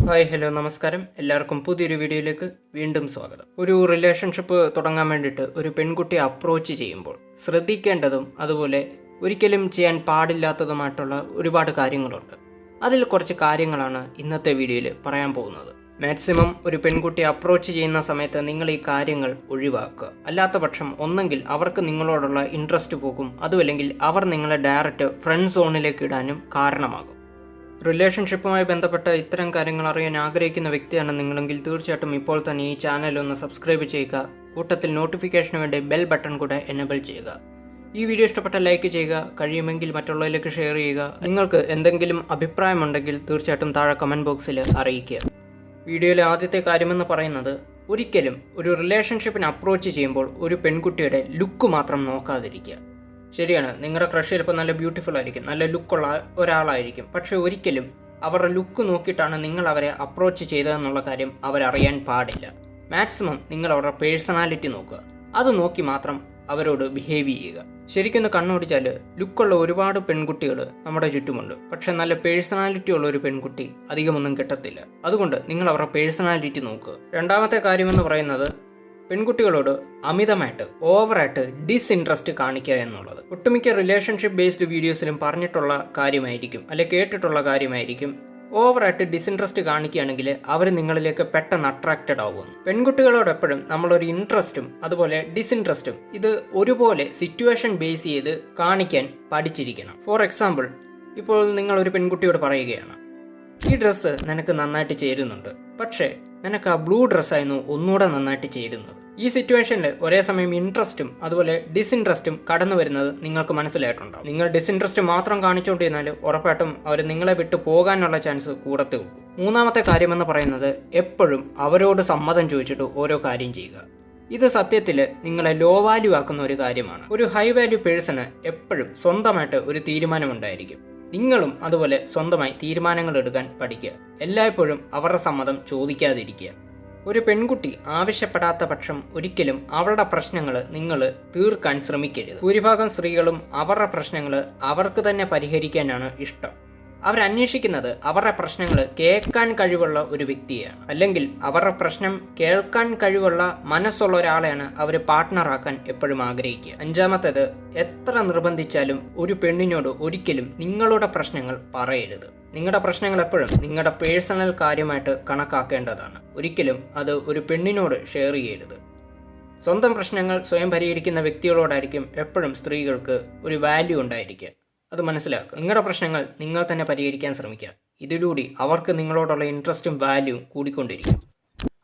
Hi hello നമസ്കാരം. എല്ലാവർക്കും പുതിയൊരു വീഡിയോയിലേക്ക് വീണ്ടും സ്വാഗതം. ഒരു റിലേഷൻഷിപ്പ് തുടങ്ങാൻ വേണ്ടിയിട്ട് ഒരു പെൺകുട്ടിയെ അപ്രോച്ച് ചെയ്യുമ്പോൾ ശ്രദ്ധിക്കേണ്ടതും അതുപോലെ ഒരിക്കലും ചെയ്യാൻ പാടില്ലാത്തതുമായിട്ടുള്ള ഒരുപാട് കാര്യങ്ങളുണ്ട്. അതിൽ കുറച്ച് കാര്യങ്ങളാണ് ഇന്നത്തെ വീഡിയോയിൽ പറയാൻ പോകുന്നത്. മാക്സിമം ഒരു പെൺകുട്ടിയെ അപ്രോച്ച് ചെയ്യുന്ന സമയത്ത് നിങ്ങൾ ഈ കാര്യങ്ങൾ ഒഴിവാക്കുക. അല്ലാത്ത പക്ഷം ഒന്നെങ്കിൽ അവർക്ക് നിങ്ങളോടുള്ള ഇൻട്രസ്റ്റ് പോകും, അതുമല്ലെങ്കിൽ അവർ നിങ്ങളെ ഡയറക്റ്റ് ഫ്രണ്ട് സോണിലേക്ക് ഇടാനും കാരണമാകും. റിലേഷൻഷിപ്പുമായി ബന്ധപ്പെട്ട ഇത്തരം കാര്യങ്ങൾ അറിയാൻ ആഗ്രഹിക്കുന്ന വ്യക്തിയാണ് നിങ്ങളെങ്കിൽ തീർച്ചയായിട്ടും ഇപ്പോൾ തന്നെ ഈ ചാനൽ ഒന്ന് സബ്സ്ക്രൈബ് ചെയ്യുക. കൂട്ടത്തിൽ നോട്ടിഫിക്കേഷന് വേണ്ടി ബെൽ ബട്ടൺ കൂടെ എനേബിൾ ചെയ്യുക. ഈ വീഡിയോ ഇഷ്ടപ്പെട്ട ലൈക്ക് ചെയ്യുക, കഴിയുമെങ്കിൽ മറ്റുള്ളവരിലേക്ക് ഷെയർ ചെയ്യുക. നിങ്ങൾക്ക് എന്തെങ്കിലും അഭിപ്രായമുണ്ടെങ്കിൽ തീർച്ചയായിട്ടും താഴെ കമൻറ്റ് ബോക്സിൽ അറിയിക്കുക. വീഡിയോയിലെ ആദ്യത്തെ കാര്യമെന്ന് പറയുന്നത്, ഒരിക്കലും ഒരു റിലേഷൻഷിപ്പിന് അപ്രോച്ച് ചെയ്യുമ്പോൾ ഒരു പെൺകുട്ടിയുടെ ലുക്ക് മാത്രം നോക്കാതിരിക്കുക. ശരിയാണ്, നിങ്ങളുടെ ക്രഷ് ചിലപ്പോൾ നല്ല ബ്യൂട്ടിഫുൾ ആയിരിക്കും, നല്ല ലുക്കുള്ള ഒരാളായിരിക്കും. പക്ഷേ ഒരിക്കലും അവരുടെ ലുക്ക് നോക്കിയിട്ടാണ് നിങ്ങൾ അവരെ അപ്രോച്ച് ചെയ്തതെന്നുള്ള കാര്യം അവരറിയാൻ പാടില്ല. മാക്സിമം നിങ്ങൾ അവരുടെ പേഴ്സണാലിറ്റി നോക്കുക, അത് നോക്കി മാത്രം അവരോട് ബിഹേവ് ചെയ്യുക. ശരിക്കൊന്ന് കണ്ണോടിച്ചാൽ ലുക്കുള്ള ഒരുപാട് പെൺകുട്ടികൾ നമ്മുടെ ചുറ്റുമുണ്ട്. പക്ഷെ നല്ല പേഴ്സണാലിറ്റി ഉള്ള ഒരു പെൺകുട്ടി അധികമൊന്നും കിട്ടത്തില്ല. അതുകൊണ്ട് നിങ്ങൾ അവരുടെ പേഴ്സണാലിറ്റി നോക്കുക. രണ്ടാമത്തെ കാര്യമെന്ന് പറയുന്നത്, പെൺകുട്ടികളോട് അമിതമായിട്ട് ഓവറായിട്ട് ഡിസ്ഇൻട്രസ്റ്റ് കാണിക്കുക എന്നുള്ളത്. ഒട്ടുമിക്ക റിലേഷൻഷിപ്പ് ബേസ്ഡ് വീഡിയോസിലും പറഞ്ഞിട്ടുള്ള കാര്യമായിരിക്കും, അല്ലെ കേട്ടിട്ടുള്ള കാര്യമായിരിക്കും. ഓവറായിട്ട് ഡിസ്ഇൻട്രസ്റ്റ് കാണിക്കുകയാണെങ്കിൽ അവർ നിങ്ങളിലേക്ക് പെട്ടെന്ന് അട്രാക്റ്റഡ് ആവുന്നു. പെൺകുട്ടികളോടെപ്പോഴും നമ്മളൊരു ഇൻട്രസ്റ്റും അതുപോലെ ഡിസ്ഇൻട്രസ്റ്റും ഇത് ഒരുപോലെ സിറ്റുവേഷൻ ബേസ് ചെയ്ത് കാണിക്കാൻ പഠിച്ചിരിക്കണം. ഫോർ എക്സാമ്പിൾ, ഇപ്പോൾ നിങ്ങൾ ഒരു പെൺകുട്ടിയോട് പറയുകയാണ്, ഈ ഡ്രസ്സ് നിനക്ക് നന്നായിട്ട് ചേരുന്നുണ്ട്, പക്ഷേ നിനക്ക് ആ ബ്ലൂ ഡ്രസ്സായിരുന്നു ഒന്നുകൂടെ നന്നായിട്ട് ചേരുന്നത്. ഈ സിറ്റുവേഷനിൽ ഒരേ സമയം ഇൻട്രസ്റ്റും അതുപോലെ ഡിസ്ഇൻട്രസ്റ്റും കടന്നു വരുന്നത് നിങ്ങൾക്ക് മനസ്സിലായിട്ടുണ്ടാവും. നിങ്ങൾ ഡിസ്ഇൻട്രസ്റ്റ് മാത്രം കാണിച്ചുകൊണ്ടിരുന്നാൽ ഉറപ്പായിട്ടും അവർ നിങ്ങളെ വിട്ടു പോകാനുള്ള ചാൻസ് കൂടത്തേ ഉള്ളൂ. മൂന്നാമത്തെ കാര്യമെന്ന് പറയുന്നത്, എപ്പോഴും അവരോട് സമ്മതം ചോദിച്ചിട്ട് ഓരോ കാര്യം ചെയ്യുക. ഇത് സത്യത്തിൽ നിങ്ങളെ ലോ വാല്യൂ ആക്കുന്ന ഒരു കാര്യമാണ്. ഒരു ഹൈ വാല്യൂ പേഴ്സണ് എപ്പോഴും സ്വന്തമായിട്ട് ഒരു തീരുമാനമുണ്ടായിരിക്കും. നിങ്ങളും അതുപോലെ സ്വന്തമായി തീരുമാനങ്ങൾ എടുക്കാൻ പഠിക്കുക. എല്ലായ്പ്പോഴും അവരുടെ സമ്മതം ചോദിക്കാതിരിക്കുക. ഒരു പെൺകുട്ടി ആവശ്യപ്പെടാത്ത പക്ഷം ഒരിക്കലും അവരുടെ പ്രശ്നങ്ങൾ നിങ്ങൾ തീർക്കാൻ ശ്രമിക്കരുത്. ഭൂരിഭാഗം സ്ത്രീകളും അവരുടെ പ്രശ്നങ്ങൾ അവർക്ക് തന്നെ പരിഹരിക്കാനാണ് ഇഷ്ടം. അവരന്വേഷിക്കുന്നത് അവരുടെ പ്രശ്നങ്ങൾ കേൾക്കാൻ കഴിവുള്ള ഒരു വ്യക്തിയാണ്, അല്ലെങ്കിൽ അവരുടെ പ്രശ്നം കേൾക്കാൻ കഴിവുള്ള മനസ്സുള്ള ഒരാളെയാണ് അവർ പാർട്ട്ണറാക്കാൻ എപ്പോഴും ആഗ്രഹിക്കുക. അഞ്ചാമത്തേത്, എത്ര നിർബന്ധിച്ചാലും ഒരു പെണ്ണിനോട് ഒരിക്കലും നിങ്ങളുടെ പ്രശ്നങ്ങൾ പറയരുത്. നിങ്ങളുടെ പ്രശ്നങ്ങൾ എപ്പോഴും നിങ്ങളുടെ പേഴ്സണൽ കാര്യമായിട്ട് കണക്കാക്കേണ്ടതാണ്. ഒരിക്കലും അത് ഒരു പെണ്ണിനോട് ഷെയർ ചെയ്യരുത്. സ്വന്തം പ്രശ്നങ്ങൾ സ്വയം പരിഹരിക്കുന്ന വ്യക്തികളോടായിരിക്കും എപ്പോഴും സ്ത്രീകൾക്ക് ഒരു വാല്യൂ ഉണ്ടായിരിക്കുക. അത് മനസ്സിലാക്കുക. നിങ്ങളുടെ പ്രശ്നങ്ങൾ നിങ്ങൾ തന്നെ പരിഹരിക്കാൻ ശ്രമിക്കുക. ഇതിലൂടെ അവർക്ക് നിങ്ങളോടുള്ള ഇൻട്രസ്റ്റും വാല്യൂവും കൂടിക്കൊണ്ടിരിക്കും.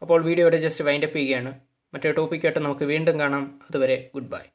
അപ്പോൾ വീഡിയോയുടെ ജസ്റ്റ് വൈൻഡപ്പ് ചെയ്യുകയാണ്. മറ്റൊരു ടോപ്പിക്കായിട്ട് നമുക്ക് വീണ്ടും കാണാം. അതുവരെ ഗുഡ് ബൈ.